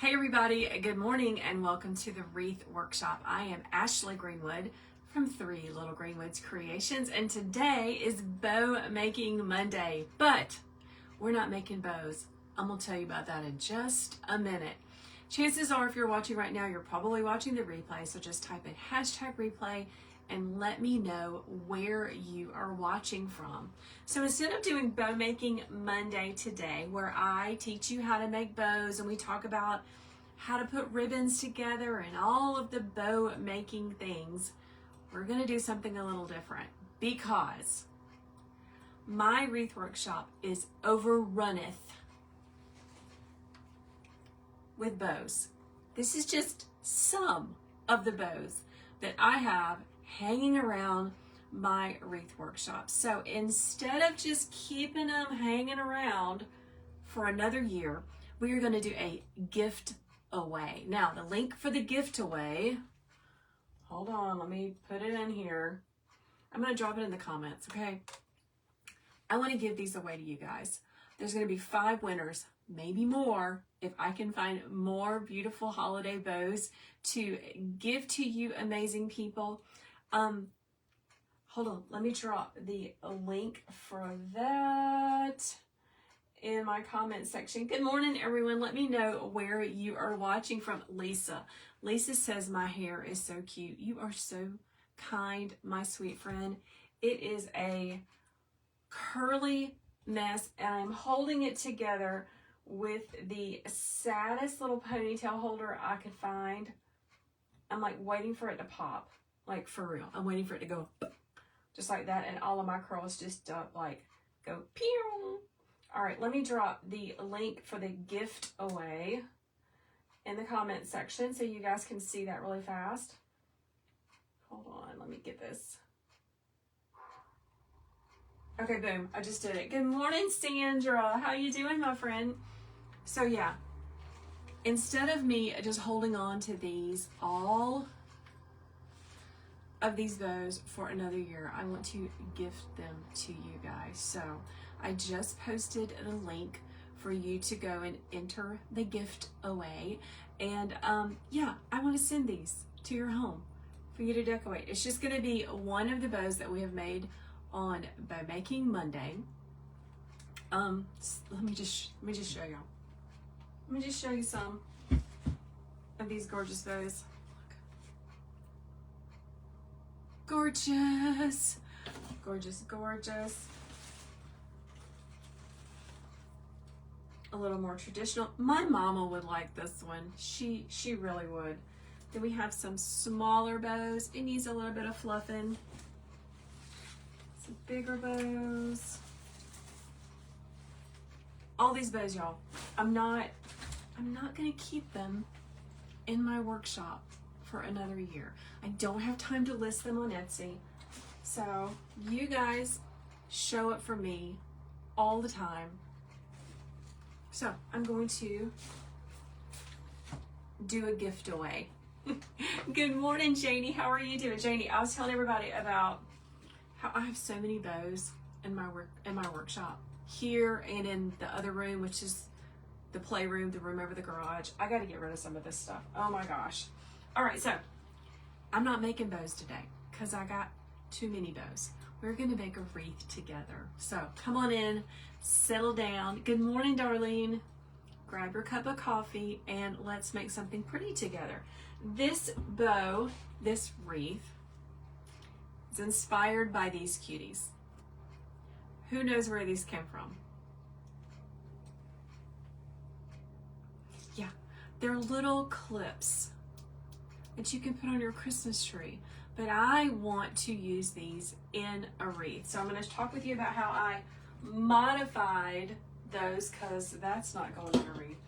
Hey everybody, good morning and welcome to the Wreath Workshop. I am Ashley Greenwood from 3 Little Greenwoods Creations, and today is Bow Making Monday, but we're not making bows. I'm gonna tell you about that in just a minute. Chances are if you're watching right now, you're probably watching the replay, so just type in #replay and let me know where you are watching from. So instead of doing Bow Making Monday today, where I teach you how to make bows and we talk about how to put ribbons together and all of the bow making things, we're gonna do something a little different because my wreath workshop is overrunneth with bows. This is just some of the bows that I have hanging around my wreath workshop. So instead of just keeping them hanging around for another year, we are going to do a gift away. Now, the link for the gift away, hold on, let me put it in here. I'm going to drop it in the comments, okay? I want to give these away to you guys. There's going to be 5 winners, maybe more, if I can find more beautiful holiday bows to give to you amazing people. Hold on, let me drop the link for that in my comment section. Good morning, everyone. Let me know where you are watching from. Lisa. Lisa says, my hair is so cute. You are so kind, my sweet friend. It is a curly mess, and I'm holding it together with the saddest little ponytail holder I could find. I'm like waiting for it to pop, like for real. I'm waiting for it to go just like that, and all of my curls just like go pew. All right, let me drop the link for the gift away in the comment section so you guys can see that really fast. Hold on, let me get this. Okay, boom, I just did it. Good morning, Sandra. How you doing, my friend? So yeah, instead of me just holding on to these, all of these bows for another year, I want to gift them to you guys. So I just posted the link for you to go and enter the gift away. And yeah, I want to send these to your home for you to decorate. It's just going to be one of the bows that we have made on Bow Making Monday. Let me just show y'all. Let me just show you some of these gorgeous bows. Gorgeous, gorgeous, gorgeous. A little more traditional. My mama would like this one. She really would. Then we have some smaller bows. It needs a little bit of fluffing. Some bigger bows. All these bows, y'all. I'm not gonna keep them in my workshop for another year. I don't have time to list them on Etsy. So you guys show up for me all the time. So I'm going to do a gift away. Good morning, Janie. How are you doing? Janie, I was telling everybody about how I have so many bows in my workshop here and in the other room, which is the playroom, the room over the garage. I got to get rid of some of this stuff. Oh my gosh. All right, so I'm not making bows today because I got too many bows. We're going to make a wreath together. So come on in, settle down. Good morning, Darlene. Grab your cup of coffee and let's make something pretty together. This bow, this wreath, is inspired by these cuties. Who knows where these came from? Yeah, they're little clips that you can put on your Christmas tree. But I want to use these in a wreath. So I'm going to talk with you about how I modified those, because that's not going in a wreath.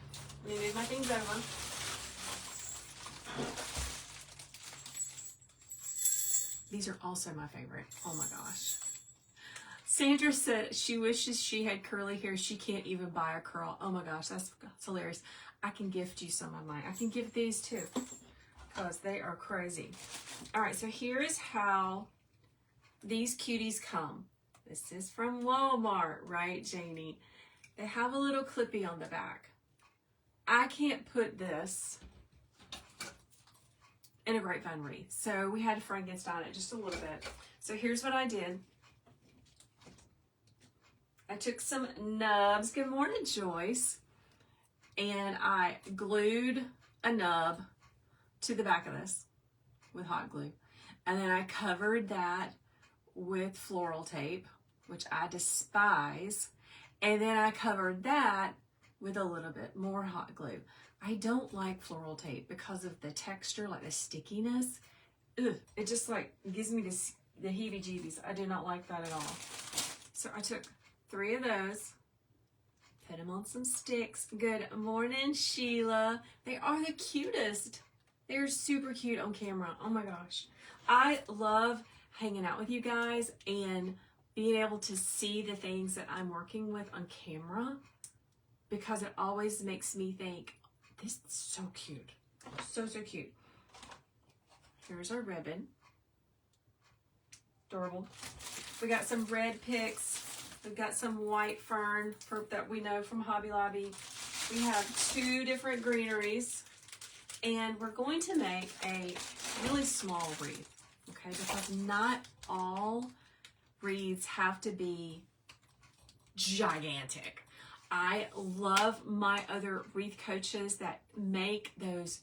Let me move my things over. These are also my favorite. Oh my gosh. Sandra said she wishes she had curly hair. She can't even buy a curl. Oh my gosh, that's hilarious. I can gift you some of mine. I can give these too, because they are crazy. All right, so here is how these cuties come. This is from Walmart, right, Janie? They have a little clippy on the back. I I can't put this in a grapevine wreath. So we had to Frankenstein it just a little bit. So here's what I did. I took some nubs. Good morning, Joyce. And I glued a nub to the back of this with hot glue. And then I covered that with floral tape, which I despise. And then I covered that with a little bit more hot glue. I don't like floral tape because of the texture, like the stickiness. Ugh, it just like gives me the heebie-jeebies. I do not like that at all. So I took 3 of those, put them on some sticks. Good morning, Sheila. They are the cutest. They're super cute on camera. Oh my gosh. I love hanging out with you guys and being able to see the things that I'm working with on camera, because it always makes me think, this is so cute. So, so cute. Here's our ribbon. Adorable. We got some red picks. We've got some white fern that we know from Hobby Lobby. We have 2 different greeneries. And we're going to make a really small wreath, okay? Because not all wreaths have to be gigantic. I love my other wreath coaches that make those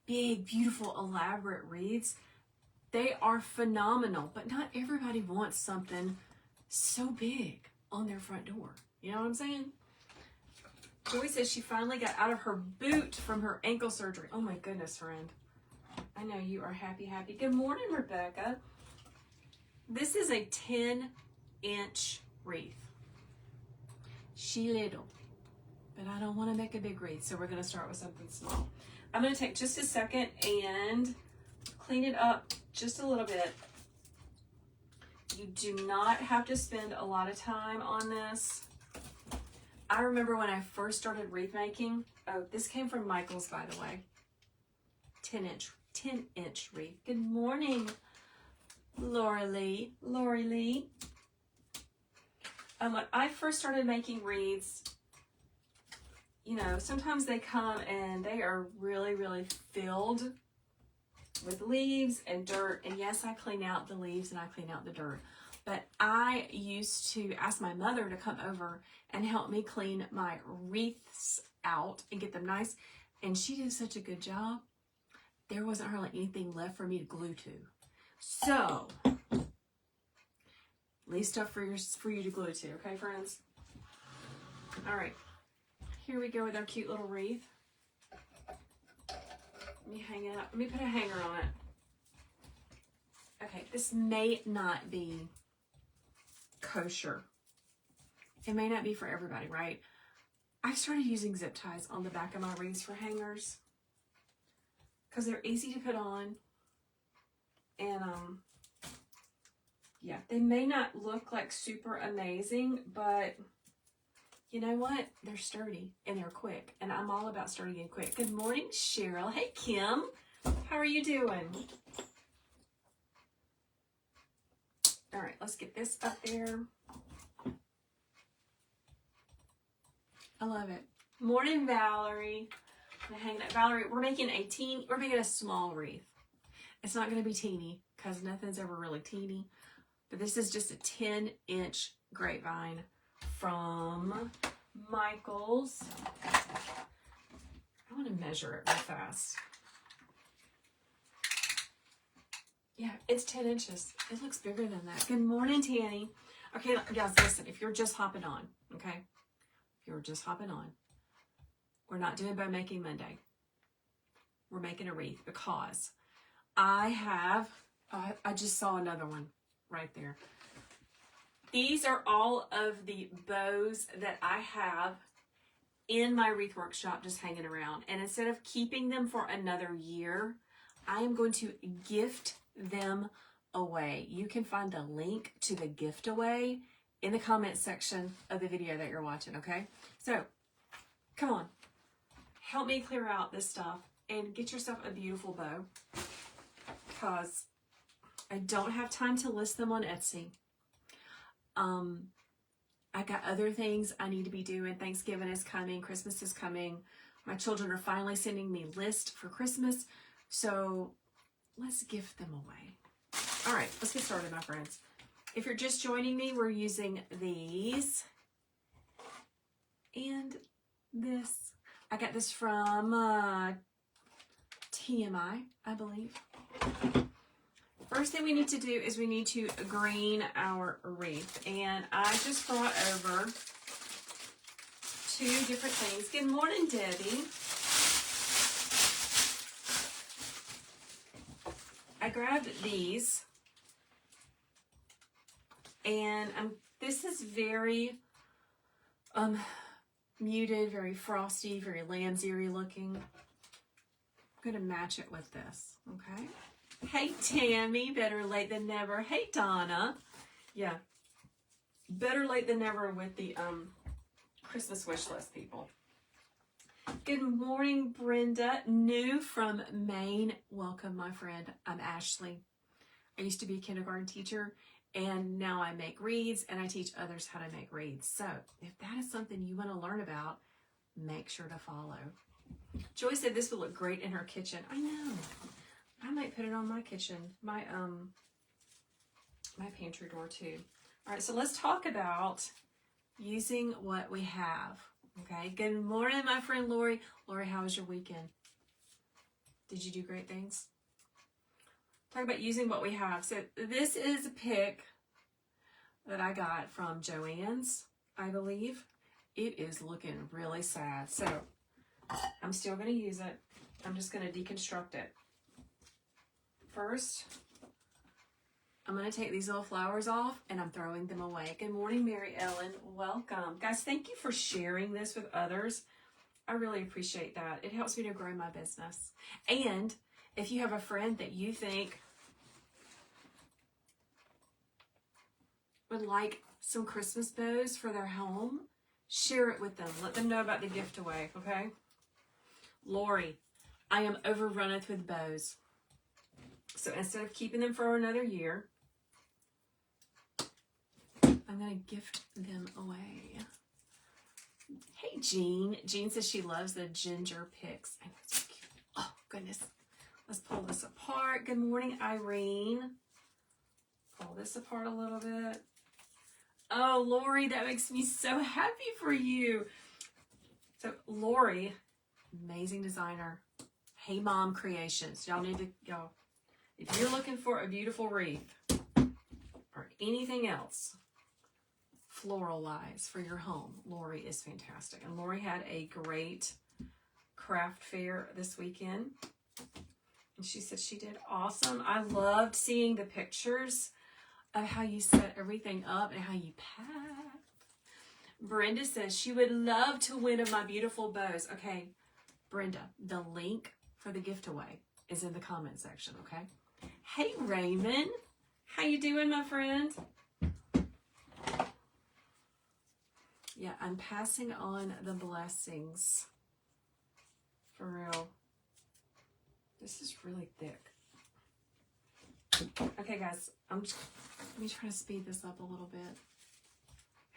big, beautiful, elaborate wreaths. They are phenomenal, but not everybody wants something so big on their front door. You know what I'm saying? Joey says she finally got out of her boot from her ankle surgery. Oh my goodness, friend. I know you are happy, happy. Good morning, Rebecca. This is a 10-inch wreath. She little, but I don't want to make a big wreath, so we're going to start with something small. I'm going to take just a second and clean it up just a little bit. You do not have to spend a lot of time on this. I remember when I first started wreath making. Oh, this came from Michael's, by the way. 10-inch wreath. Good morning, Lori Lee. When I first started making wreaths, you know, sometimes they come and they are really, really filled with leaves and dirt. And yes, I clean out the leaves and I clean out the dirt. But I used to ask my mother to come over and help me clean my wreaths out and get them nice. And she did such a good job. There wasn't hardly anything left for me to glue to. So, leave stuff for you to glue to, okay, friends? All right. Here we go with our cute little wreath. Let me hang it up. Let me put a hanger on it. Okay, this may not be kosher. It may not be for everybody, right? I started using zip ties on the back of my wreaths for hangers because they're easy to put on. And, yeah, they may not look like super amazing, but you know what? They're sturdy and they're quick. And I'm all about sturdy and quick. Good morning, Cheryl. Hey, Kim. How are you doing? All right, let's get this up there. I love it. Morning, Valerie. I'm hanging up. Valerie, we're making a small wreath. It's not going to be teeny because nothing's ever really teeny. But this is just a 10-inch grapevine from Michael's. I want to measure it real fast. Yeah, it's 10 inches. It looks bigger than that. Good morning, Tanny. Okay, guys, listen, if you're just hopping on, okay? If you're just hopping on, we're not doing bow making Monday. We're making a wreath because I just saw another one right there. These are all of the bows that I have in my wreath workshop just hanging around. And instead of keeping them for another year, I am going to gift them away. You can find the link to the gift away in the comment section of the video that you're watching, okay? So, come on. Help me clear out this stuff and get yourself a beautiful bow because I don't have time to list them on Etsy. I got other things I need to be doing. Thanksgiving is coming. Christmas is coming. My children are finally sending me lists for Christmas, so let's gift them away. All right, let's get started, my friends. If you're just joining me, we're using these and this. I got this from TMI, I believe. First thing we need to do is we need to green our wreath. And I just brought over 2 different things. Good morning, Debbie. I grabbed these. And this is very muted, very frosty, very Landsery looking. I'm going to match it with this, okay? Hey, Tammy, better late than never. Hey, Donna. Yeah, better late than never with the Christmas wish list, people. Good morning, Brenda. New from Maine. Welcome, my friend. I'm Ashley. I used to be a kindergarten teacher, and now I make wreaths, and I teach others how to make wreaths. So if that is something you want to learn about, make sure to follow. Joy said this would look great in her kitchen. I know. I might put it on my kitchen, my pantry door too. All right, so let's talk about using what we have. Okay, good morning, my friend Lori. Lori, how was your weekend? Did you do great things? Talk about using what we have. So this is a pick that I got from Joann's, I believe. It is looking really sad. So I'm still going to use it. I'm just going to deconstruct it. First, I'm going to take these little flowers off and I'm throwing them away. Good morning, Mary Ellen. Welcome. Guys, thank you for sharing this with others. I really appreciate that. It helps me to grow my business. And if you have a friend that you think would like some Christmas bows for their home, share it with them. Let them know about the gift away, okay? Lori, I am overrunneth with bows. So instead of keeping them for another year, I'm going to gift them away. Hey, Jean. Jean says she loves the ginger picks. I know it's so cute. Oh, goodness. Let's pull this apart. Good morning, Irene. Pull this apart a little bit. Oh, Lori, that makes me so happy for you. So, Lori, amazing designer. Hey, Mom Creations. Y'all need to go. If you're looking for a beautiful wreath or anything else floral-wise for your home, Lori is fantastic. And Lori had a great craft fair this weekend. And she said she did awesome. I loved seeing the pictures of how you set everything up and how you packed. Brenda says she would love to win of my beautiful bows. Okay, Brenda, the link for the gift away is in the comment section, okay? Hey, Raymond. How you doing, my friend? Yeah, I'm passing on the blessings. For real. This is really thick. Okay, guys, let me try to speed this up a little bit.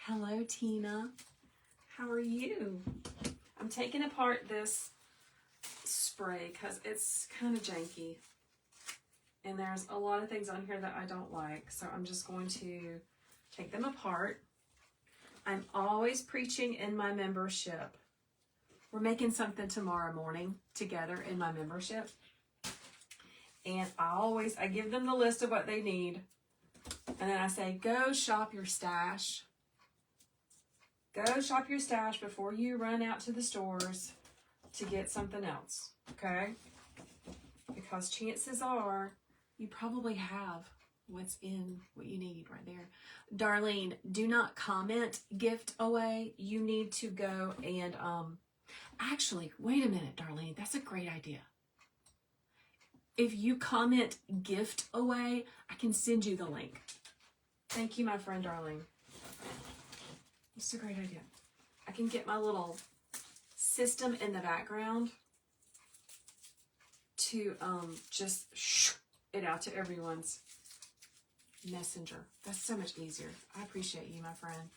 Hello, Tina. How are you? I'm taking apart this spray because it's kind of janky. And there's a lot of things on here that I don't like. So I'm just going to take them apart. I'm always preaching in my membership. We're making something tomorrow morning together in my membership. And I give them the list of what they need. And then I say, go shop your stash. Go shop your stash before you run out to the stores to get something else. Okay? Because chances are you probably have what's in what you need right there. Darlene, do not comment gift away. You need to go and, actually, wait a minute, Darlene. That's a great idea. If you comment gift away, I can send you the link. Thank you, my friend Darlene. It's a great idea. I can get my little system in the background to just it out to everyone's messenger. That's so much easier. I appreciate you, my friend.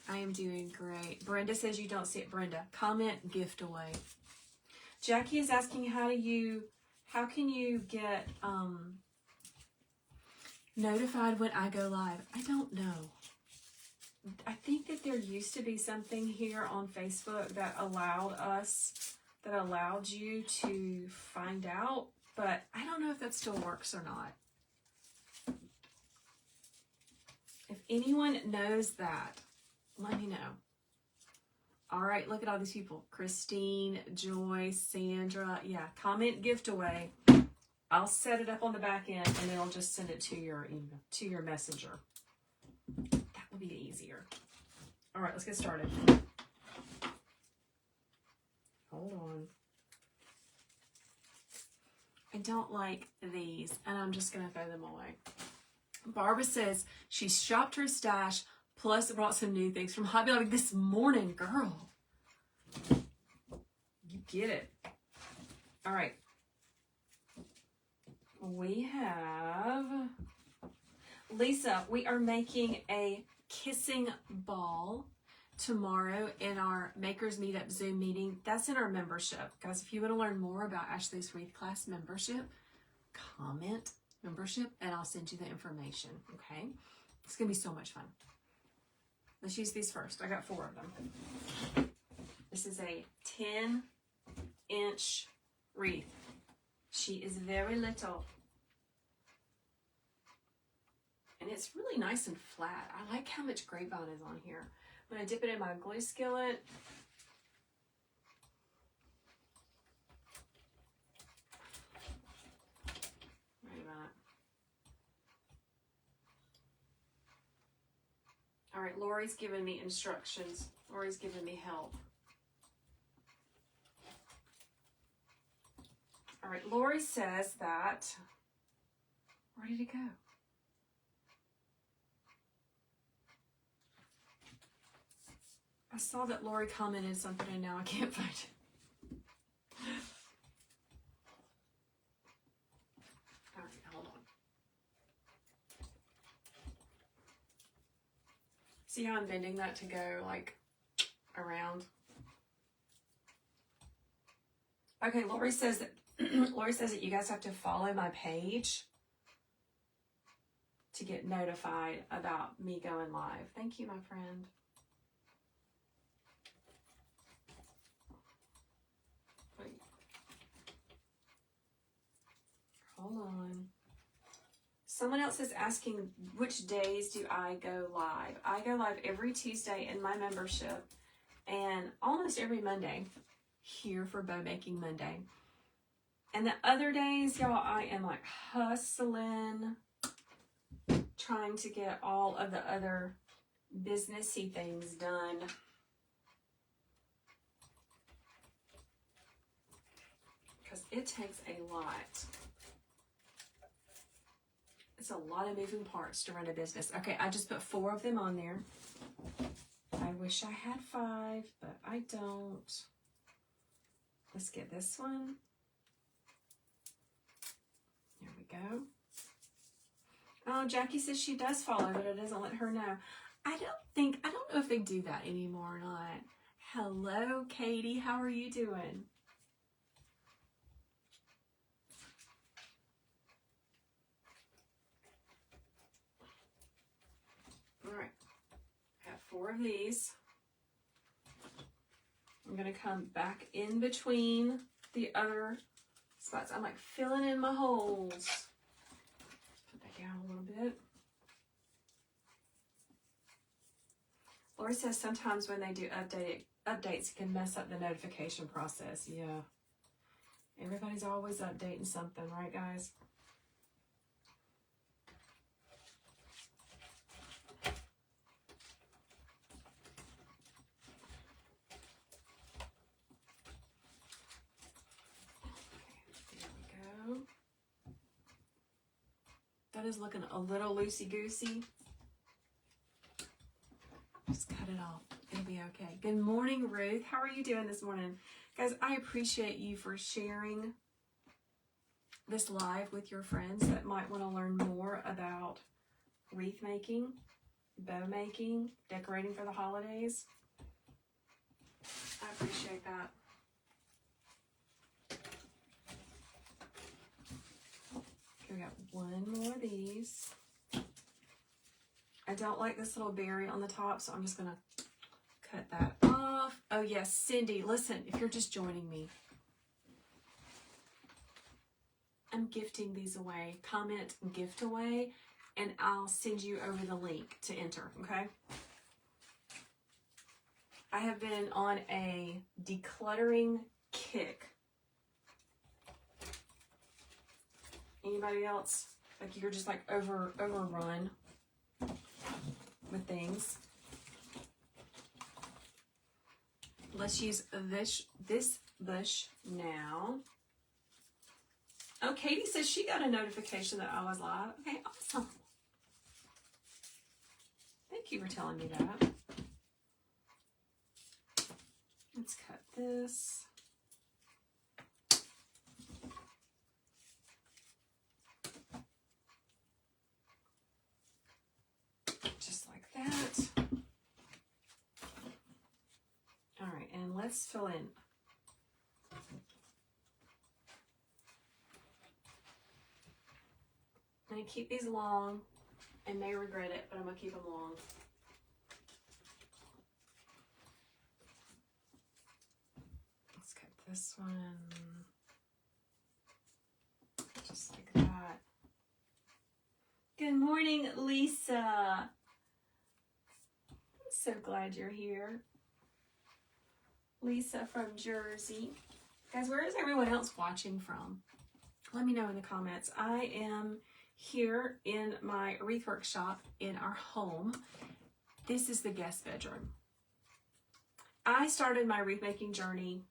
I am doing great. Brenda says you don't see it. Brenda, comment gift away. Jackie is asking how can you get notified when I go live? I don't know. I think that there used to be something here on Facebook that allowed you to find out, but I don't know if that still works or not. If anyone knows that, let me know. All right, look at all these people. Christine, Joy, Sandra. Yeah, comment gift away. I'll set it up on the back end and it'll just send it to your email, to your messenger. That will be easier. All right, let's get started. Hold on. I don't like these, and I'm just going to throw them away. Barbara says she shopped her stash, plus brought some new things from Hobby Lobby this morning. Girl, you get it. All right. We have Lisa. We are making a kissing ball tomorrow in our Makers Meetup Zoom meeting. That's in our membership. Guys, if you want to learn more about Ashley's Wreath class membership, comment membership and I'll send you the information, okay? It's going to be so much fun. Let's use these first. I got 4 of them. This is a 10-inch wreath. She is very little. And it's really nice and flat. I like how much grapevine is on here. I'm going to dip it in my glue skillet. Wait a minute. All right, Lori's giving me instructions. Lori's giving me help. All right, Lori says that, where did it go? I saw that Lori commented something and now I can't find it. All right, hold on. See how I'm bending that to go like around? Okay, Lori says that you guys have to follow my page to get notified about me going live. Thank you, my friend. Wait. Hold on. Someone else is asking, which days do I go live? I go live every Tuesday in my membership and almost every Monday here for Bow Making Monday. And the other days, y'all, I am like hustling, trying to get all of the other businessy things done. Because it takes a lot. It's a lot of moving parts to run a business. Okay, I just put 4 of them on there. I wish I had 5, but I don't. Let's get this one. There we go. Oh, Jackie says she does follow, but it doesn't let her know. I don't know if they do that anymore or not. Hello, Katie. How are you doing? All right. I have 4 of these. I'm going to come back in between the other spots. I'm like filling in my holes. Put that down a little bit. Lori says sometimes when they do updates, it can mess up the notification process. Yeah. Everybody's always updating something, right, guys? That is looking a little loosey-goosey. Just cut it off. It'll be okay. Good morning, Ruth. How are you doing this morning? Guys, I appreciate you for sharing this live with your friends that might want to learn more about wreath making, bow making, decorating for the holidays. I appreciate that. I got one more of these. I don't like this little berry on the top, so I'm just going to cut that off. Oh, yes, Cindy, listen, if you're just joining me, I'm gifting these away. Comment gift away, and I'll send you over the link to enter, okay? I have been on a decluttering kick. Anybody else? Like you're just like overrun with things. Let's use this bush now. Oh, Katie says she got a notification that I was live. Okay, awesome. Thank you for telling me that. Let's cut this. Just like that. All right, and let's fill in. I'm going to keep these long. I may regret it, but I'm going to keep them long. Let's cut this one. Just like that. Good morning, Lisa. I'm so glad you're here. Lisa from Jersey. Guys, where is everyone else watching from? Let me know in the comments. I am here in my wreath workshop in our home. This is the guest bedroom. I started my wreath making journey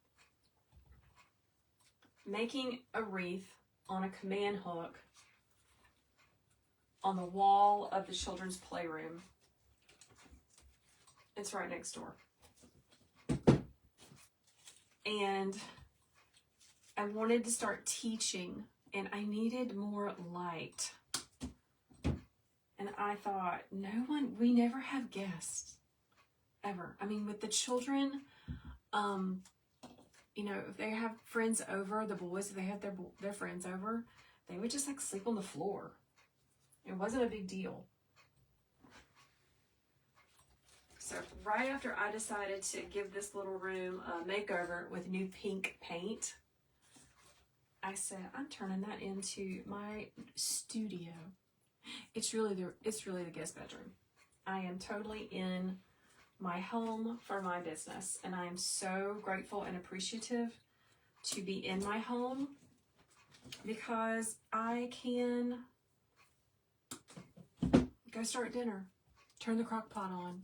making a wreath on a command hook on the wall of the children's playroom. It's right next door. And I wanted to start teaching, and I needed more light. And I thought, we never have guests, ever. I mean, with the children, you know, if they have friends over, the boys, if they have their friends over, they would just like sleep on the floor. It wasn't a big deal. So right after I decided to give this little room a makeover with new pink paint, I said, I'm turning that into my studio. It's really the guest bedroom. I am totally in my home for my business, and I am so grateful and appreciative to be in my home because I can go start dinner, turn the crock pot on,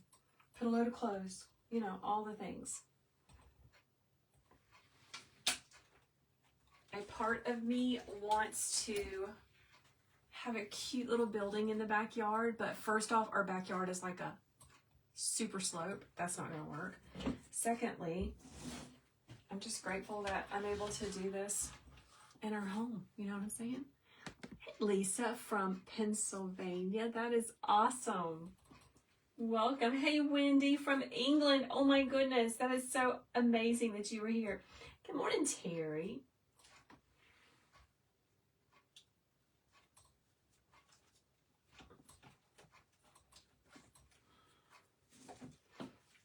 put a load of clothes, you know, all the things. A part of me wants to have a cute little building in the backyard, but first off, our backyard is like a super slope. That's not going to work. Secondly, I'm just grateful that I'm able to do this in our home. You know what I'm saying? Hey, Lisa from Pennsylvania. That is awesome. Welcome. Hey, Wendy from England. Oh my goodness. That is so amazing that you were here. Good morning, Terry.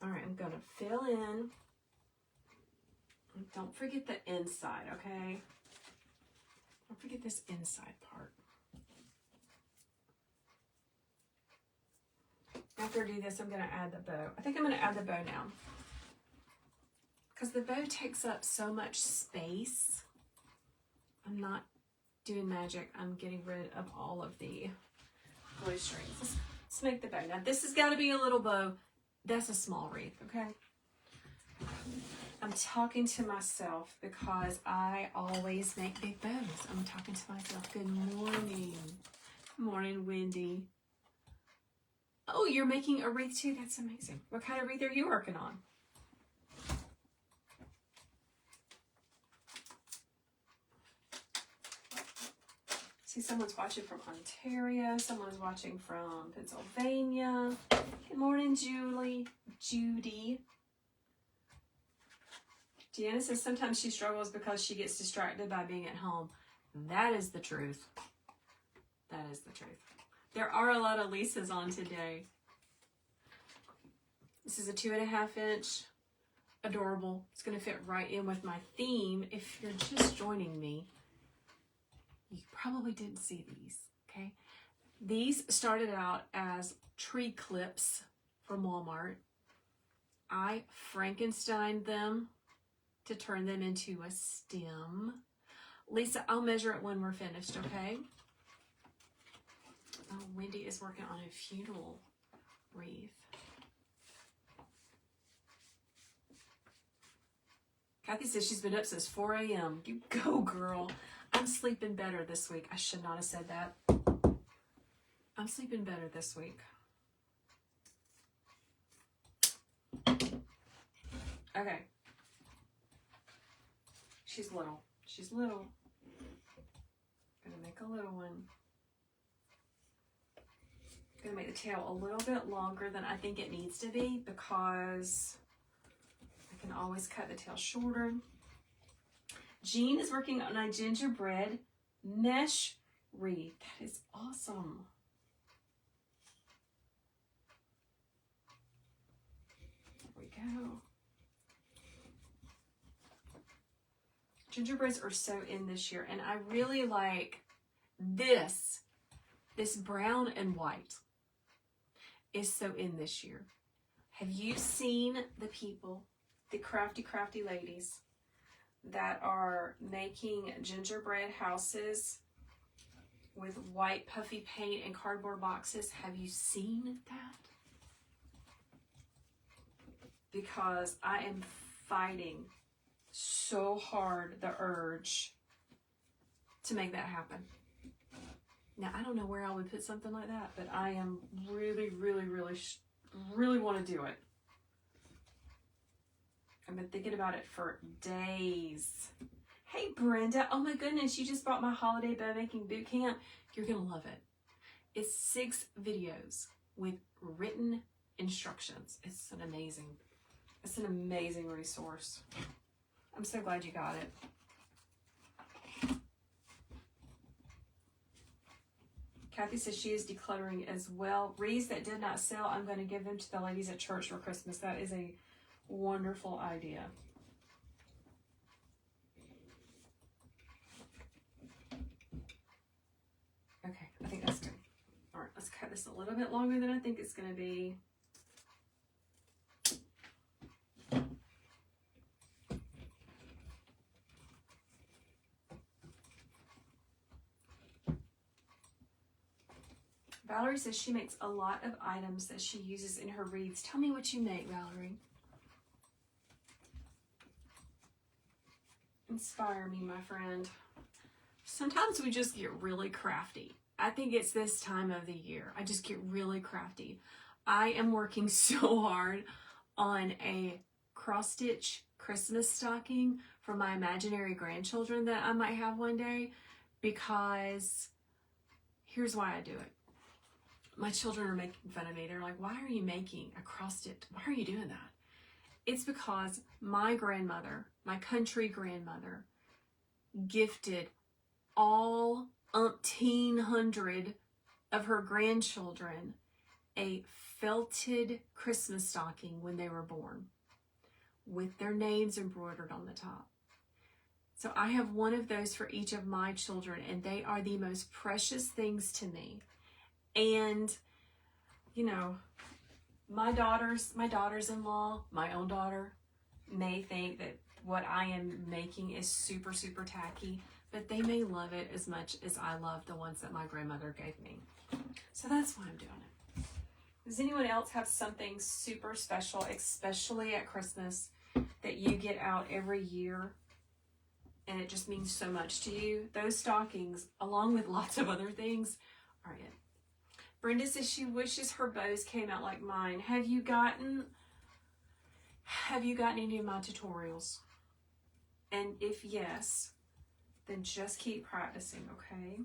All right, I'm going to fill in. Don't forget the inside, okay? Don't forget this inside part. After I do this, I'm going to add the bow. I think I'm going to add the bow now, because the bow takes up so much space. I'm not doing magic. I'm getting rid of all of the glue strings. Let's make the bow. Now, this has got to be a little bow. That's a small wreath, okay? I'm talking to myself because I always make big bows. I'm talking to myself. Good morning. Good morning, Wendy. Oh, you're making a wreath too? That's amazing. What kind of wreath are you working on? See, someone's watching from Ontario. Someone's watching from Pennsylvania. Good morning, Judy. Deanna says sometimes she struggles because she gets distracted by being at home. That is the truth. That is the truth. There are a lot of Lisas on today. This is a 2.5 inch. Adorable. It's going to fit right in with my theme. If you're just joining me, you probably didn't see these, okay? These started out as tree clips from Walmart. I Frankensteined them to turn them into a stem. Lisa, I'll measure it when we're finished, okay? Oh, Wendy is working on a funeral wreath. Kathy says she's been up since 4 a.m. You go, girl. I'm sleeping better this week. I should not have said that. I'm sleeping better this week. Okay. She's little. She's little. Gonna make a little one. Gonna make the tail a little bit longer than I think it needs to be because I can always cut the tail shorter. Jean is working on a gingerbread mesh wreath. That is awesome. There we go. Gingerbreads are so in this year, and I really like this brown and white is so in this year. Have you seen the people, the crafty ladies that are making gingerbread houses with white puffy paint and cardboard boxes? Have you seen that? Because I am fighting so hard the urge to make that happen. Now, I don't know where I would put something like that, but I am really want to do it. I've been thinking about it for days. Hey, Brenda. Oh my goodness, you just bought my holiday bow making boot camp. You're going to love it. It's 6 videos with written instructions. It's an amazing resource. I'm so glad you got it. Kathy says she is decluttering as well. Wreaths that did not sell, I'm going to give them to the ladies at church for Christmas. That is a wonderful idea. Okay, I think that's good. All right, let's cut this a little bit longer than I think it's going to be. Valerie says she makes a lot of items that she uses in her wreaths. Tell me what you make, Valerie. Inspire me, my friend. Sometimes we just get really crafty. I think it's this time of the year. I just get really crafty. I am working so hard on a cross-stitch Christmas stocking for my imaginary grandchildren that I might have one day, because here's why I do it. My children are making fun of me. They're like, why are you making a cross-stitch? Why are you doing that? It's because my grandmother, my country grandmother, gifted all umpteen hundred of her grandchildren a felted Christmas stocking when they were born with their names embroidered on the top. So I have one of those for each of my children, and they are the most precious things to me. And, you know, my daughters-in-law, my own daughter, may think that what I am making is super tacky, but they may love it as much as I love the ones that my grandmother gave me. So that's why I'm doing it. Does anyone else have something super special, especially at Christmas, that you get out every year and it just means so much to you? Those stockings, along with lots of other things, are it. Brenda says she wishes her bows came out like mine. Have you gotten any of my tutorials? And if yes, then just keep practicing, okay?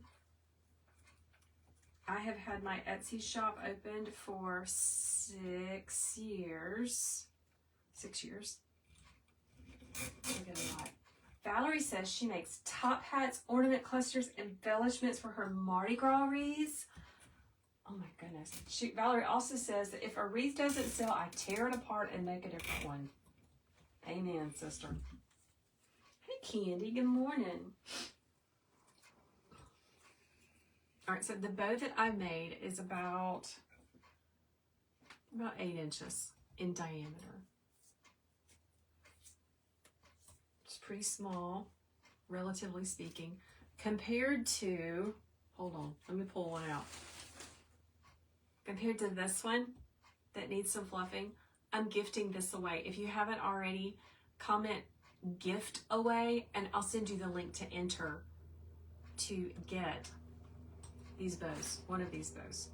I have had my Etsy shop opened for 6 years. 6 years. I get a lot. Valerie says she makes top hats, ornament clusters, embellishments for her Mardi Gras wreaths. Oh my goodness. Valerie also says that if a wreath doesn't sell, I tear it apart and make a different one. Amen, sister. Hey, Candy. Good morning. All right, so the bow that I made is about 8 inches in diameter. It's pretty small, relatively speaking, compared to, hold on, let me pull one out. Compared to this one that needs some fluffing, I'm gifting this away. If you haven't already, comment gift away and I'll send you the link to enter to get these bows, one of these bows.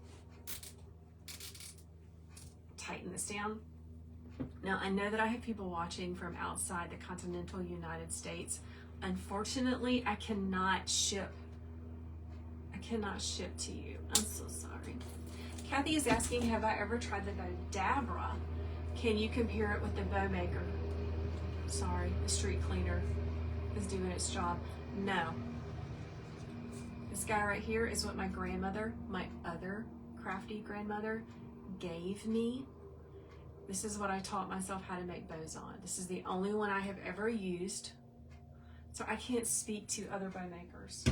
Tighten this down. Now, I know that I have people watching from outside the continental United States. Unfortunately, I cannot ship to you. I'm so sorry. Kathy is asking, have I ever tried the bow Dabra? Can you compare it with the bow maker? Sorry, the street cleaner is doing its job. No. This guy right here is what my grandmother, my other crafty grandmother, gave me. This is what I taught myself how to make bows on. This is the only one I have ever used. So I can't speak to other bow makers.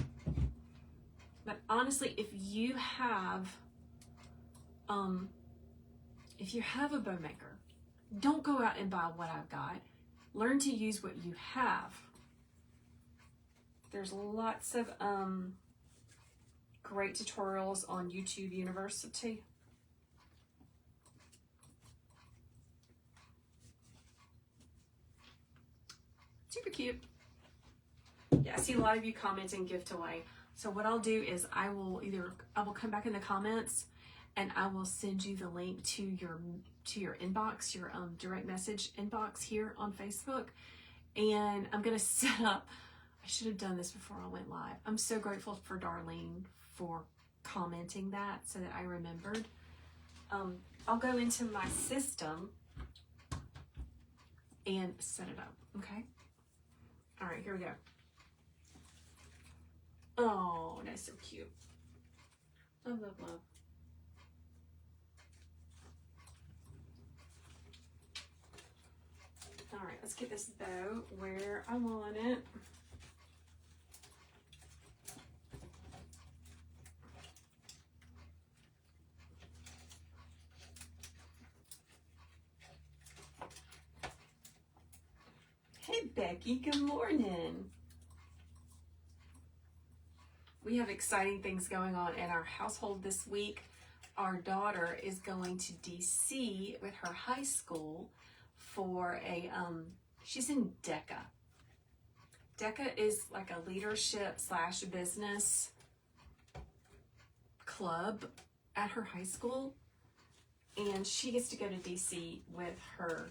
But honestly, if you have a bow maker, don't go out and buy what I've got. Learn to use what you have. There's lots of great tutorials on YouTube University. Super cute. Yeah, I see a lot of you commenting gift away. So what I'll do is I will come back in the comments and I will send you the link to your inbox, your direct message inbox here on Facebook. And I'm gonna set up, I should have done this before I went live. I'm so grateful for Darlene for commenting that so that I remembered. I'll go into my system and set it up, okay? All right, here we go. Oh, that's so cute. Love, love, love. All right, let's get this bow where I want it. Hey, Becky, good morning. We have exciting things going on in our household this week. Our daughter is going to DC with her high school for a, she's in DECA. DECA is like a leadership / business club at her high school. And she gets to go to DC with her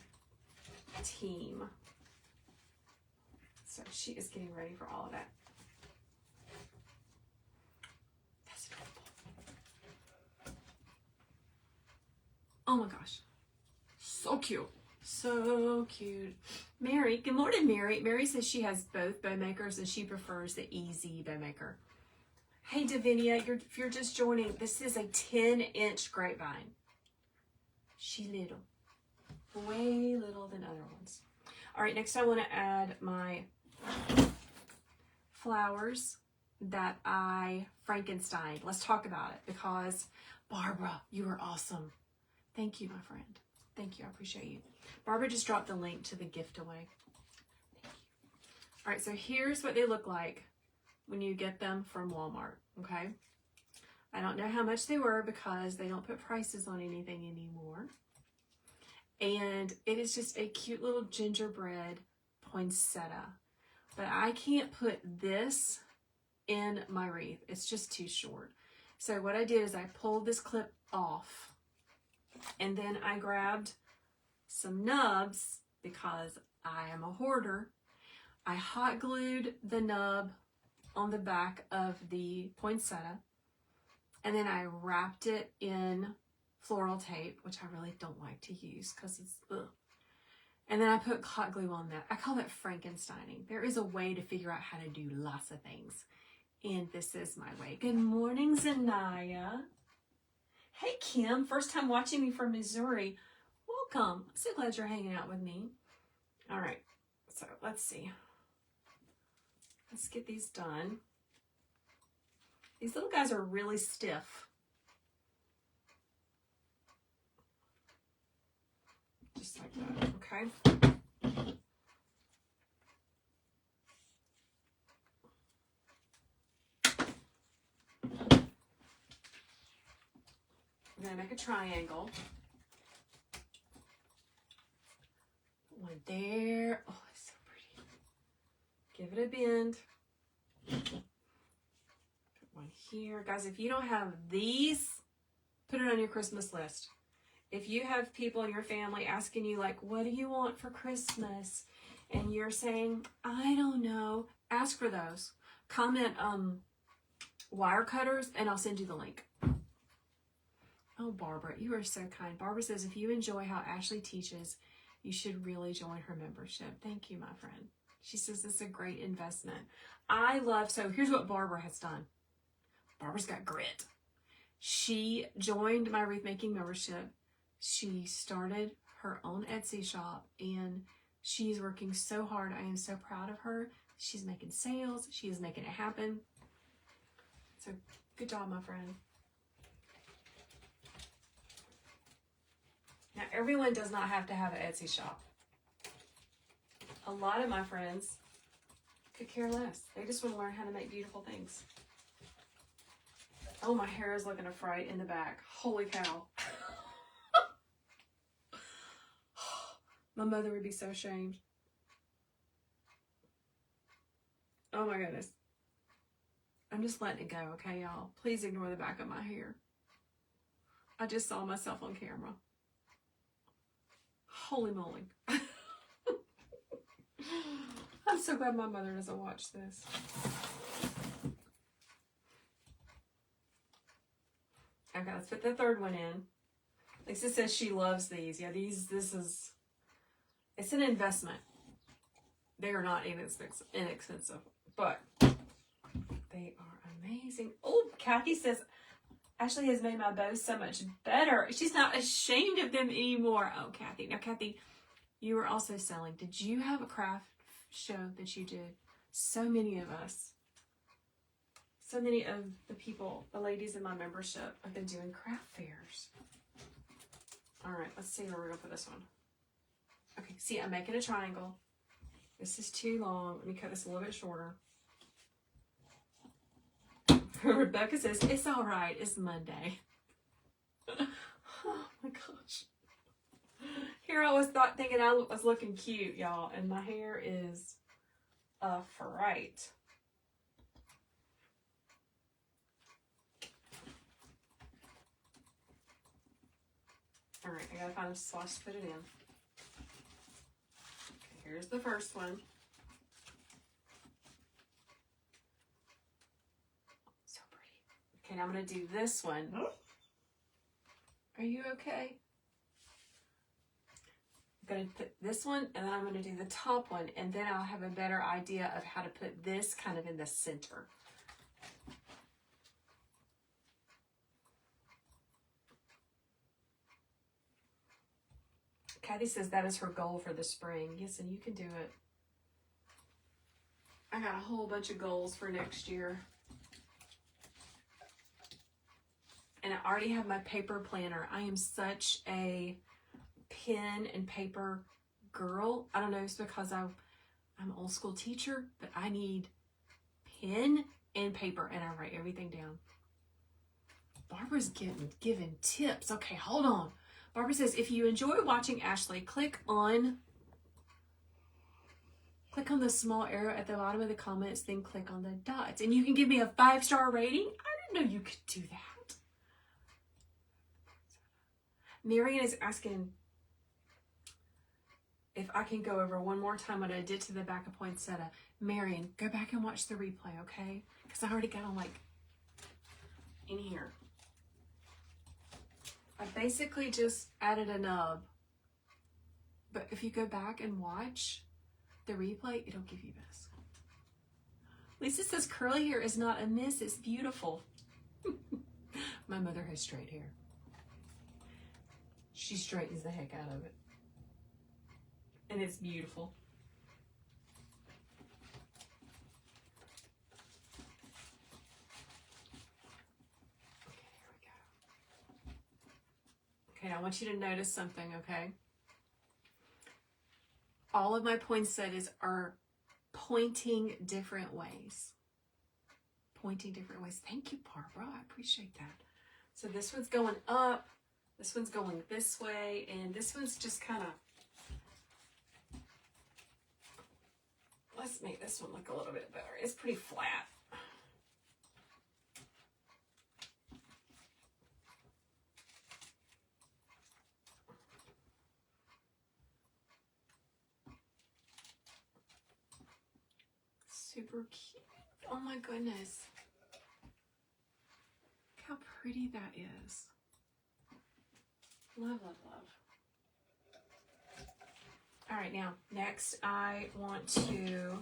team. So she is getting ready for all of that. That's adorable. Oh my gosh. So cute. So cute. Mary, good morning, Mary. Mary says she has both bow makers and she prefers the easy bow maker. Hey, Davinia, if you're just joining, this is a 10-inch grapevine. She little. Way little than other ones. All right, next I want to add my flowers that I Frankenstein. Let's talk about it because Barbara, you are awesome. Thank you, my friend. Thank you. I appreciate you. Barbara just dropped the link to the gift away. Thank you. All right, so here's what they look like when you get them from Walmart, okay? I don't know how much they were because they don't put prices on anything anymore. And it is just a cute little gingerbread poinsettia. But I can't put this in my wreath. It's just too short. So what I did is I pulled this clip off. And then I grabbed some nubs because I am a hoarder. I hot glued the nub on the back of the poinsettia. And then I wrapped it in floral tape, which I really don't like to use because it's ugh. And then I put hot glue on that. I call that Frankensteining. There is a way to figure out how to do lots of things. And this is my way. Good morning, Zanaya. Hey, Kim. First time watching me from Missouri. Welcome. I'm so glad you're hanging out with me. All right. So let's see. Let's get these done. These little guys are really stiff. Just like that, okay? I'm gonna make a triangle. One there. Oh, it's so pretty. Give it a bend. Put one here. Guys, if you don't have these, put it on your Christmas list. If you have people in your family asking you, like, what do you want for Christmas? And you're saying, I don't know, ask for those. Comment wire cutters, and I'll send you the link. Oh, Barbara, you are so kind. Barbara says, if you enjoy how Ashley teaches, you should really join her membership. Thank you, my friend. She says this is a great investment. So here's what Barbara has done. Barbara's got grit. She joined my wreath making membership. She started her own Etsy shop, and she's working so hard. I am so proud of her. She's making sales. She is making it happen. So good job, my friend. Now, everyone does not have to have an Etsy shop. A lot of my friends could care less. They just want to learn how to make beautiful things. Oh, my hair is looking a fright in the back. Holy cow. My mother would be so ashamed. Oh my goodness. I'm just letting it go, okay, y'all? Please ignore the back of my hair. I just saw myself on camera. Holy moly. I'm so glad my mother doesn't watch this. Okay, let's put the third one in. Lisa says she loves these. Yeah, it's an investment. They are not inexpensive, but they are amazing. Oh, Kathy says, Ashley has made my bows so much better. She's not ashamed of them anymore. Oh, Kathy. Now, Kathy, you were also selling. Did you have a craft show that you did? So many of us, so many of the people, the ladies in my membership, have been doing craft fairs. All right, let's see where we're going to put this one. Okay, see, I'm making a triangle. This is too long. Let me cut this a little bit shorter. Rebecca says, it's all right. It's Monday. Oh my gosh. Here I was thinking I was looking cute, y'all, and my hair is a fright. All right, I gotta find a sauce to put it in. Okay, here's the first one. So pretty. Okay, now I'm gonna do this one. Are you okay? I'm going to put this one, and then I'm going to do the top one, and then I'll have a better idea of how to put this kind of in the center. Kathy says that is her goal for the spring. Yes, and you can do it. I got a whole bunch of goals for next year. And I already have my paper planner. I am such a pen and paper girl. I don't know, it's because I'm an old school teacher, but I need pen and paper, and I write everything down. Barbara's giving tips. Okay, hold on. Barbara says, if you enjoy watching Ashley, click on the small arrow at the bottom of the comments, then click on the dots. And you can give me a 5-star rating. I didn't know you could do that. Marion is asking if I can go over one more time what I did to the back of poinsettia. Marion, go back and watch the replay, okay? Because I already got them like in here. I basically just added a nub But if you go back and watch the replay, it'll give you this. Lisa says curly hair is not a miss, it's beautiful. My mother has straight hair. She straightens the heck out of it. And it's beautiful. Okay, here we go. Okay, I want you to notice something, okay? All of my poinsettias are pointing different ways. Pointing different ways. Thank you, Barbara. I appreciate that. So this one's going up, this one's going this way, and this one's just kind of, let's make this one look a little bit better. It's pretty flat. Super cute. Oh my goodness. Look how pretty that is. Love, love, love. All right, now, next I want to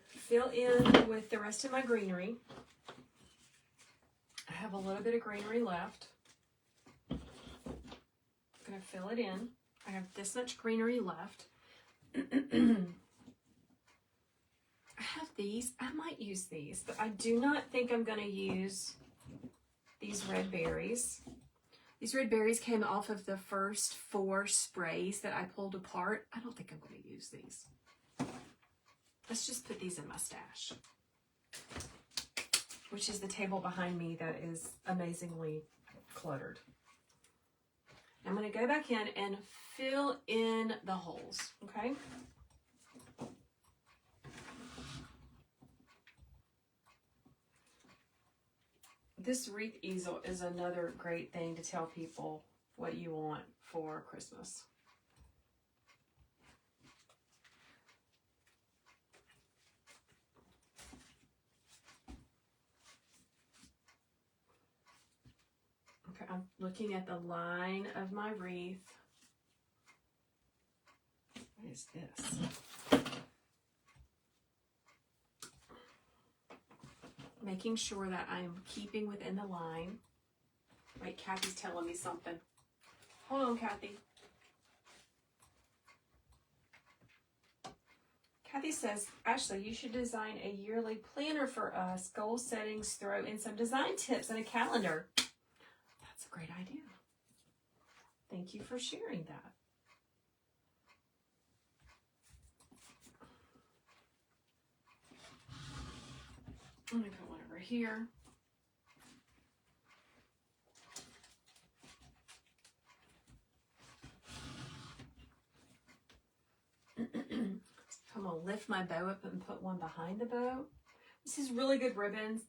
fill in with the rest of my greenery. I have a little bit of greenery left. I'm gonna fill it in. I have this much greenery left. I have these. I might use these, but I do not think I'm going to use these red berries. These red berries came off of the first 4 sprays that I pulled apart. I don't think I'm going to use these. Let's just put these in my stash, which is the table behind me that is amazingly cluttered. I'm going to go back in and fill in the holes, okay? This wreath easel is another great thing to tell people what you want for Christmas. Okay, I'm looking at the line of my wreath. What is this? Making sure that I'm keeping within the line. Wait, Kathy's telling me something. Hold on, Kathy. Kathy says, Ashley, you should design a yearly planner for us. Goal settings, throw in some design tips and a calendar. That's a great idea. Thank you for sharing that. I'm going to put one over here. I'm going to lift my bow up and put one behind the bow. This is really good ribbon,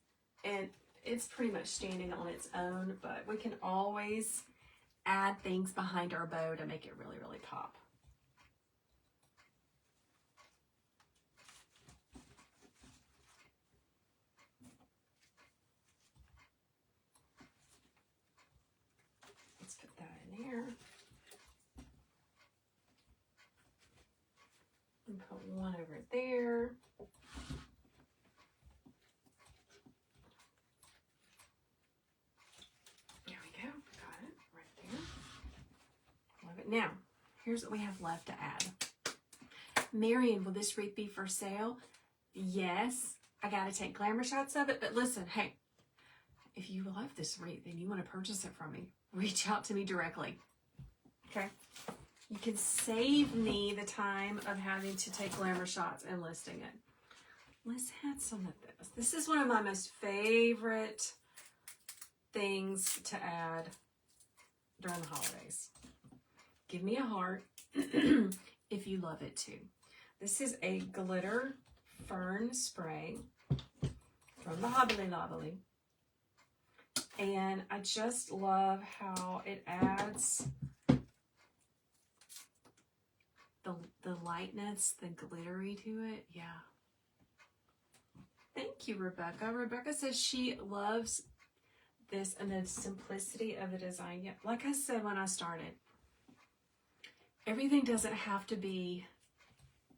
and it's pretty much standing on its own, but we can always add things behind our bow to make it really, really pop. Let's put that in here. And put one over there. There we go. Got it right there. Love it. Now, here's what we have left to add. Marion, will this wreath be for sale? Yes. I got to take glamour shots of it, but listen, hey, if you love this wreath and you want to purchase it from me, reach out to me directly. Okay? You can save me the time of having to take glamour shots and listing it. Let's add some of this. This is one of my most favorite things to add during the holidays. Give me a heart if you love it too. This is a glitter fern spray from the Hobbly Lobbly. And I just love how it adds the lightness, the glittery to it. Yeah. Thank you, Rebecca. Rebecca says she loves this and the simplicity of the design. Yeah, like I said when I started, Everything doesn't have to be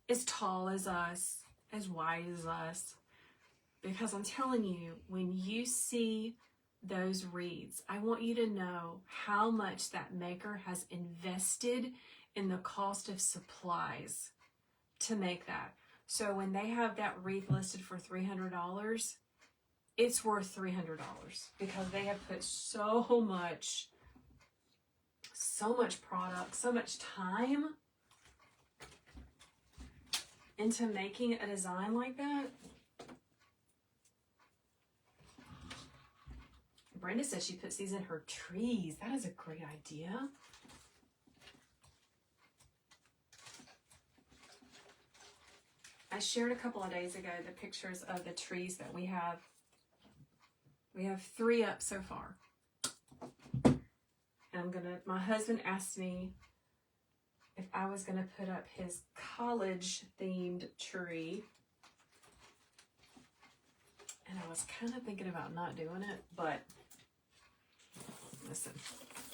as tall as us, as wide as us, because I'm telling you, when you see those wreaths, I want you to know how much that maker has invested in the cost of supplies to make that. So when they have that wreath listed for $300, it's worth $300 because they have put so much product, so much time into making a design like that. Brenda says she puts these in her trees. That is a great idea. I shared a couple of days ago the pictures of the trees that we have. We have 3 up so far. And my husband asked me if I was gonna put up his college themed tree. And I was kind of thinking about not doing it, but listen,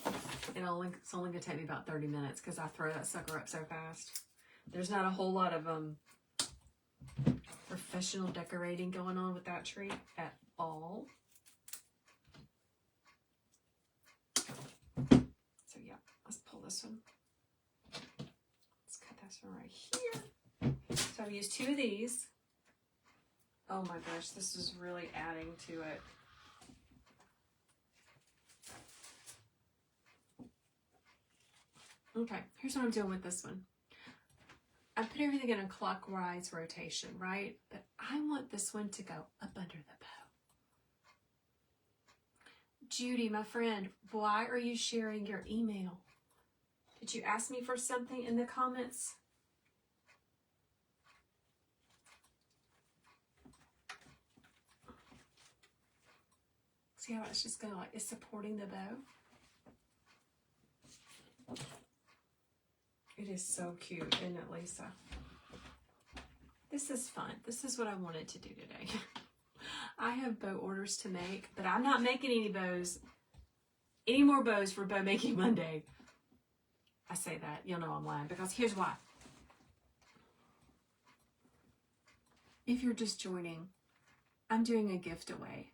it's only gonna take me about 30 minutes because I throw that sucker up so fast. There's not a whole lot of professional decorating going on with that tree at all. So yeah, let's pull this one. Let's cut this one right here. So I've used 2 of these. Oh my gosh, this is really adding to it. Okay, here's what I'm doing with this one. I put everything in a clockwise rotation, right? But I want this one to go up under the bow. Judy, my friend, why are you sharing your email? Did you ask me for something in the comments? See how it's just going to it's supporting the bow? It is so cute, isn't it, Lisa? This is fun. This is what I wanted to do today. I have bow orders to make, but I'm not making any more bows for Bow Making Monday. I say that, you'll know I'm lying, because here's why. If you're just joining, I'm doing a gift away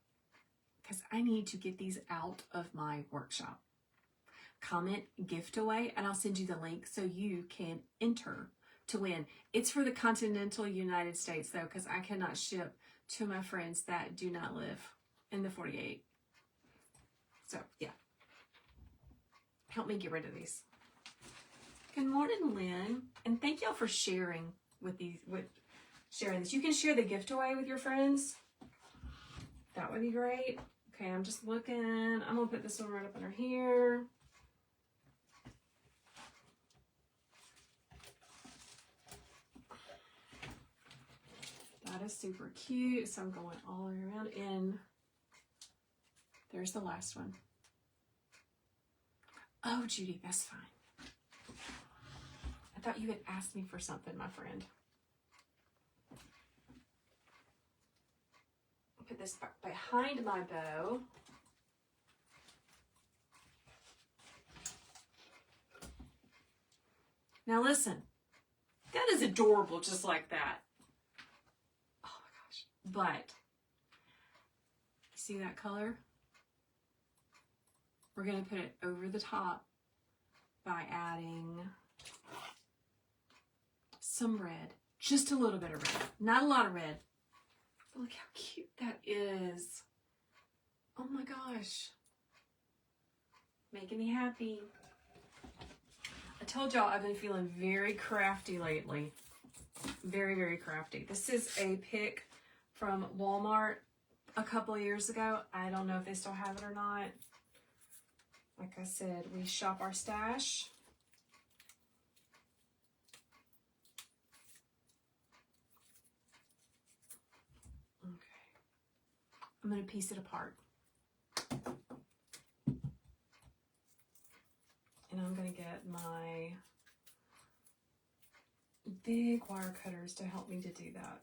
because I need to get these out of my workshop. Comment gift away and I'll send you the link so you can enter to win. It's for the continental United States though, because I cannot ship to my friends that do not live in the 48. So yeah, help me get rid of these. Good morning, Lynn, and thank y'all for sharing sharing this. You can share the gift away with your friends. That would be great. Okay, I'm just looking. I'm gonna put this one right up under here. That is super cute. So I'm going all the way around and there's the last one. Oh, Judy, that's fine. I thought you had asked me for something, my friend. Put this behind my bow. Now listen, that is adorable just like that. Oh my gosh. But, see that color? We're going to put it over the top by adding some red. Just a little bit of red. Not a lot of red. Look how cute that is. Oh my gosh. Making me happy. I told y'all I've been feeling very crafty lately. Very, very crafty. This is a pick from Walmart a couple of years ago. I don't know if they still have it or not. Like I said, we shop our stash. I'm going to piece it apart. And I'm going to get my big wire cutters to help me to do that.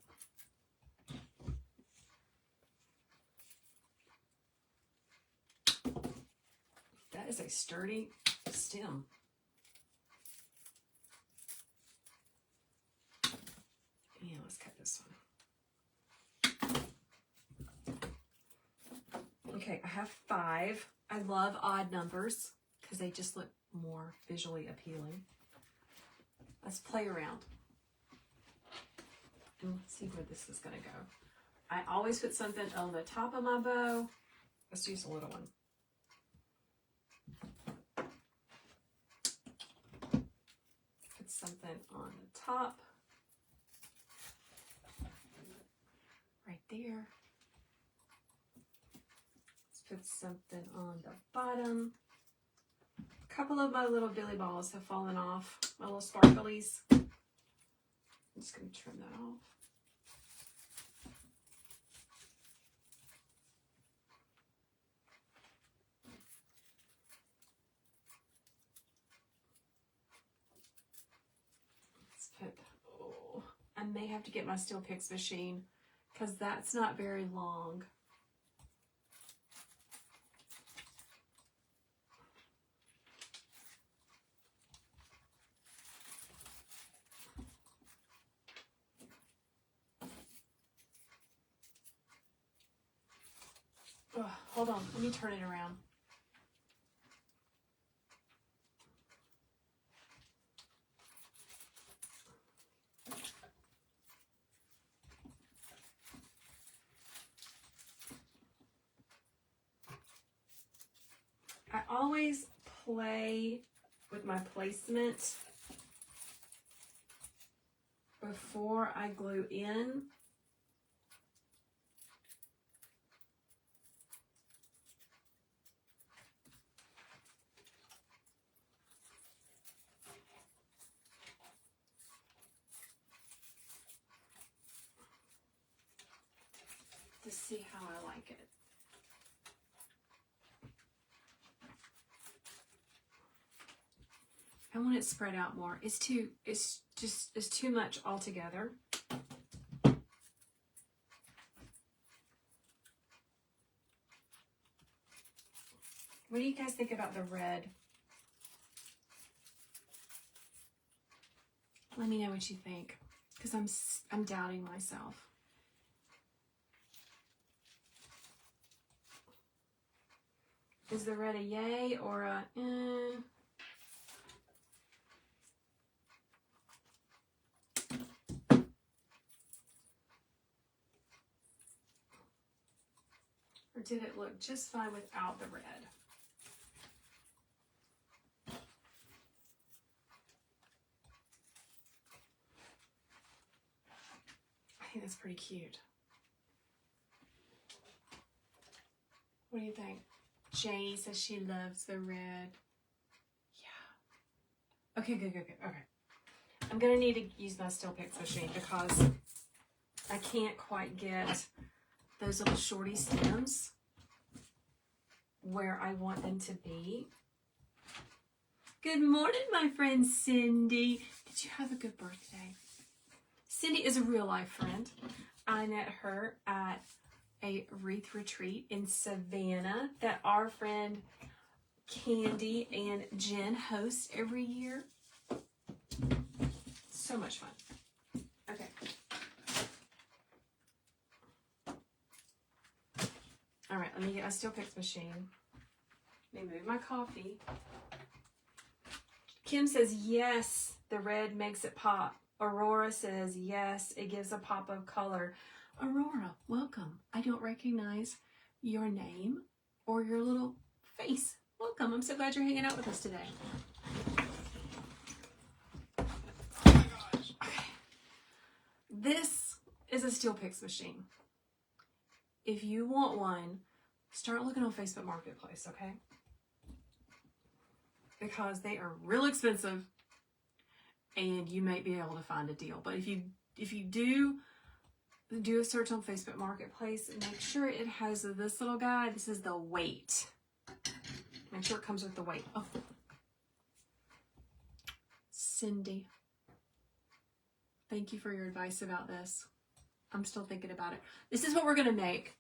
That is a sturdy stem. Okay, I have 5. I love odd numbers because they just look more visually appealing. Let's play around and see where this is going to go. I always put something on the top of my bow. Let's use a little one. Put something on the top. Right there. Let's put something on the bottom. A couple of my little billy balls have fallen off. My little sparklies. I'm just going to trim that off. Let's put, oh, I may have to get my Steel Picks machine because that's not very long. Oh, hold on, let me turn it around. I always play with my placement before I glue in. To see how I like it. I want it spread out more. It's too much altogether. What do you guys think about the red? Let me know what you think, because I'm doubting myself. Is the red a yay or a Or did it look just fine without the red? I think that's pretty cute. What do you think? Janie says she loves the red. Yeah. Okay, good. Okay. I'm going to need to use my Steel Picks machine because I can't quite get those little shorty stems where I want them to be. Good morning, my friend Cindy. Did you have a good birthday? Cindy is a real life friend. I met her at a wreath retreat in Savannah that our friend Candy and Jen host every year. So much fun. Okay. All right, let me get my Steel Picks machine. Let me move my coffee. Kim says, yes, the red makes it pop. Aurora says, yes, it gives a pop of color. Aurora, welcome. I don't recognize your name or your little face. Welcome. I'm so glad you're hanging out with us today. Oh my gosh. Okay. This is a Steel Picks machine. If you want one, start looking on Facebook Marketplace, okay? Because they are real expensive and you may be able to find a deal. But if you do a search on Facebook Marketplace, make sure it has this little guy. This is the weight. Make sure it comes with the weight. Oh, Cindy, thank you for your advice about this. I'm still thinking about it. This is what we're going to make.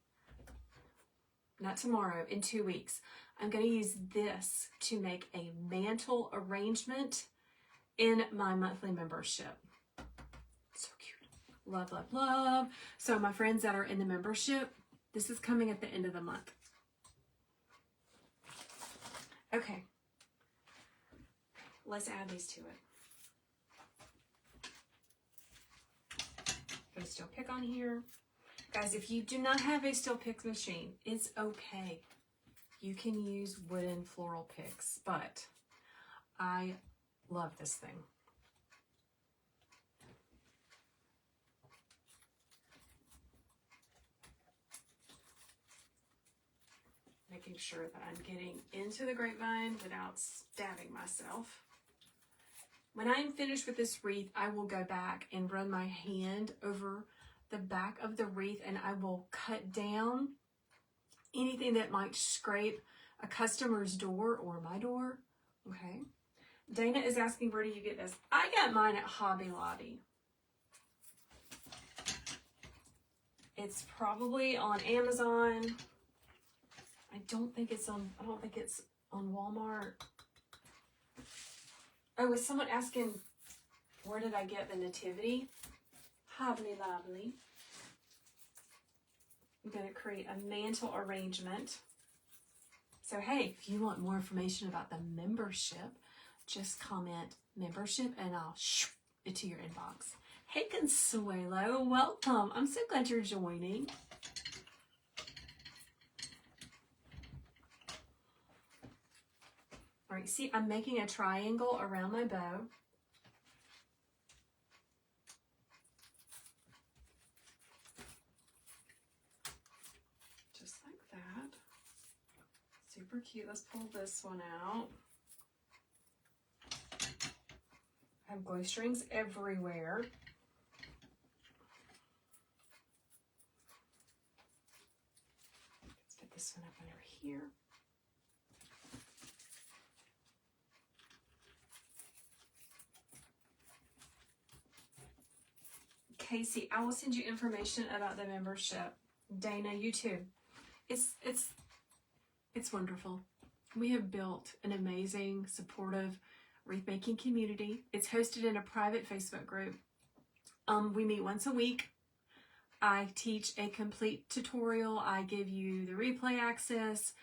Not tomorrow, in 2 weeks. I'm going to use this to make a mantle arrangement in my monthly membership. So cute. Love, love, love. So my friends that are in the membership, this is coming at the end of the month. Okay. Let's add these to it. Put a steel pick on here. Guys, if you do not have a steel pick machine, it's okay. You can use wooden floral picks, but I love this thing. Making sure that I'm getting into the grapevine without stabbing myself. When I'm finished with this wreath, I will go back and run my hand over the back of the wreath, and I will cut down anything that might scrape a customer's door or my door. Okay. Dana is asking, where do you get this? I got mine at Hobby Lobby. It's probably on Amazon. I don't think it's on Walmart. Oh, was someone asking, where did I get the nativity? Hobby Lobby. I'm going to create a mantle arrangement. So, hey, if you want more information about the membership, just comment membership and I'll shoot it to your inbox. Hey, Consuelo, welcome. I'm so glad you're joining. All right, see, I'm making a triangle around my bow. Just like that. Super cute. Let's pull this one out. I have glue strings everywhere. Let's put this one up under here. Casey, I will send you information about the membership. Dana, you too. It's wonderful. We have built an amazing, supportive wreath making community. It's hosted in a private Facebook group. We meet once a week. I teach a complete tutorial. I give you the replay access,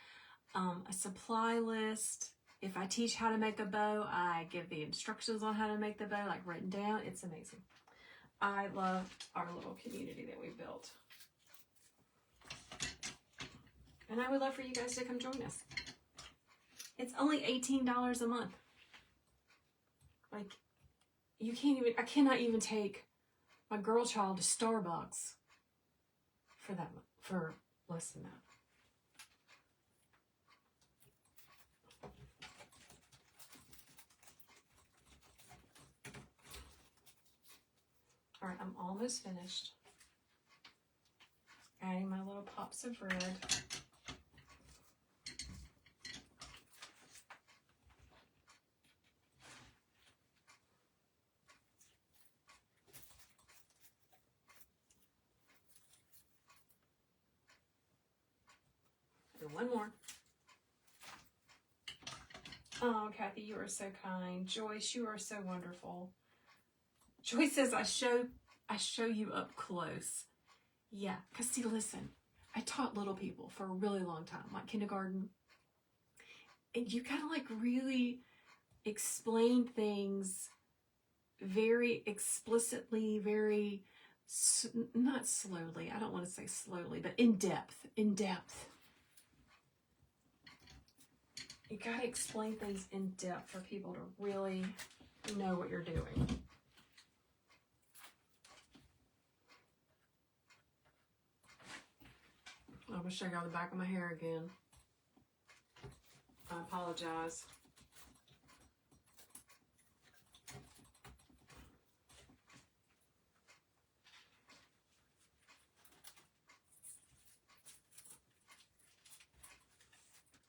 a supply list. If I teach how to make a bow, I give the instructions on how to make the bow, like written down. It's amazing. I love our little community that we built. And I would love for you guys to come join us. It's only $18 a month. Like, you can't even, I cannot even take my girl child to Starbucks for less than that. All right, I'm almost finished. Adding my little pops of red. And one more. Oh, Kathy, you are so kind. Joyce, you are so wonderful. Joyce says, I show you up close. Yeah, because see, listen, I taught little people for a really long time, like kindergarten. And you gotta like really explain things very explicitly, very, not slowly. I don't want to say slowly, but in depth. You gotta explain things in depth for people to really know what you're doing. I'm gonna show y'all the back of my hair again. I apologize.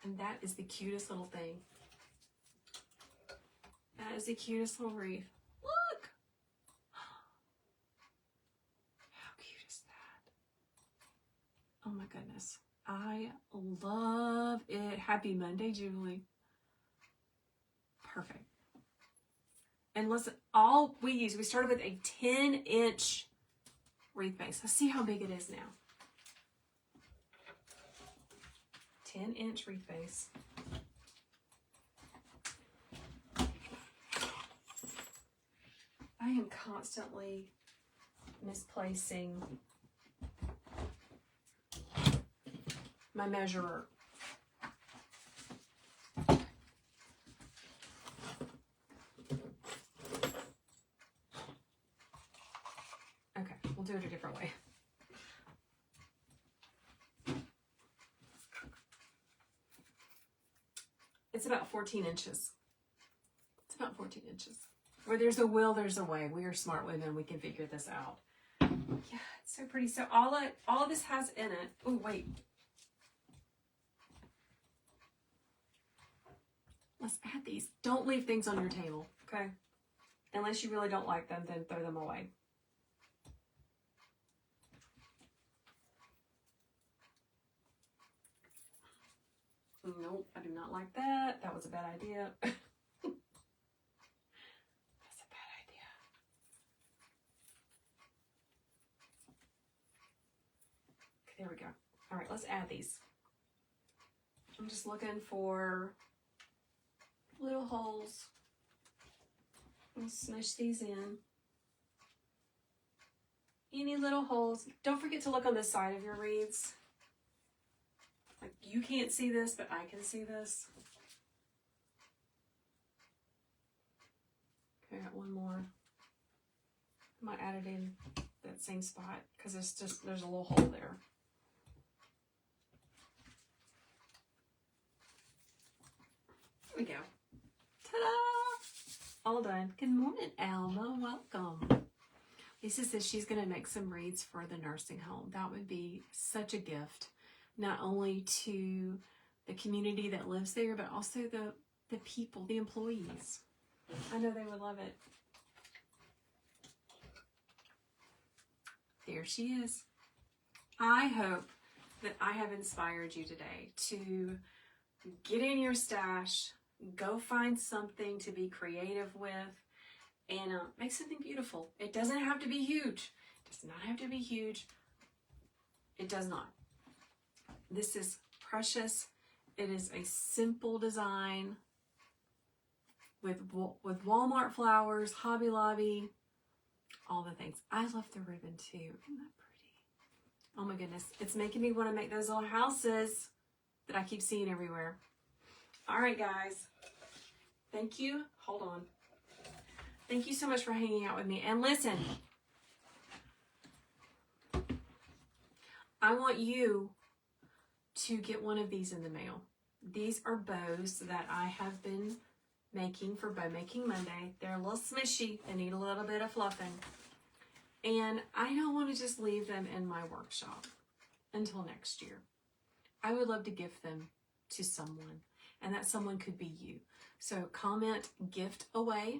And that is the cutest little thing. That is the cutest little wreath. Look! How cute is that? Oh my goodness. I love it. Happy Monday, Julie. Perfect. And listen, all we started with a 10-inch wreath base. Let's see how big it is now. 10-inch wreath base. I am constantly misplacing my measurer. Okay, we'll do it a different way. It's about 14 inches. It's about 14 inches. Where there's a will, there's a way. We are smart women. We can figure this out. Yeah, it's so pretty. So all of this has in it. Oh, wait. Let's add these. Don't leave things on your table, okay? Unless you really don't like them, then throw them away. Nope, I do not like that. That was a bad idea. That's a bad idea. Okay, there we go. All right, let's add these. I'm just looking for little holes. I'll smush these in. Any little holes. Don't forget to look on the side of your wreaths. Like, you can't see this, but I can see this. Okay, I got one more. I might add it in that same spot because it's just, there's a little hole there. There we go. Ta-da! All done. Good morning, Alma. Welcome. Lisa says she's going to make some wreaths for the nursing home. That would be such a gift, not only to the community that lives there, but also the people, the employees. I know they would love it. There she is. I hope that I have inspired you today to get in your stash, go find something to be creative with, and make something beautiful. It doesn't have to be huge. It does not have to be huge. It does not. This is precious. It is a simple design with Walmart flowers, Hobby Lobby, all the things. I love the ribbon too. Isn't that pretty? Oh my goodness. It's making me want to make those little houses that I keep seeing everywhere. All right, guys. Thank you. Hold on. Thank you so much for hanging out with me. And listen, I want you to get one of these in the mail. These are bows that I have been making for Bow Making Monday. They're a little smushy. They need a little bit of fluffing. And I don't want to just leave them in my workshop until next year. I would love to gift them to someone, and that someone could be you. So comment gift away,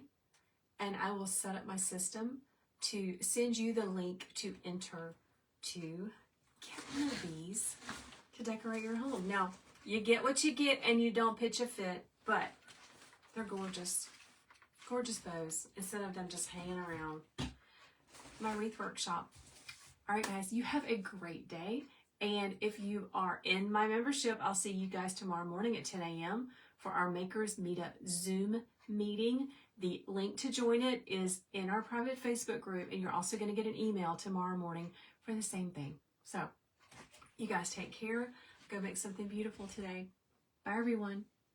and I will set up my system to send you the link to enter to get one of these to decorate your home. Now, you get what you get and you don't pitch a fit, but they're gorgeous. Gorgeous bows instead of them just hanging around my wreath workshop. All right, guys, you have a great day. And if you are in my membership, I'll see you guys tomorrow morning at 10 a.m. for our Makers Meetup Zoom meeting. The link to join it is in our private Facebook group, and you're also going to get an email tomorrow morning for the same thing. So, you guys take care. Go make something beautiful today. Bye, everyone.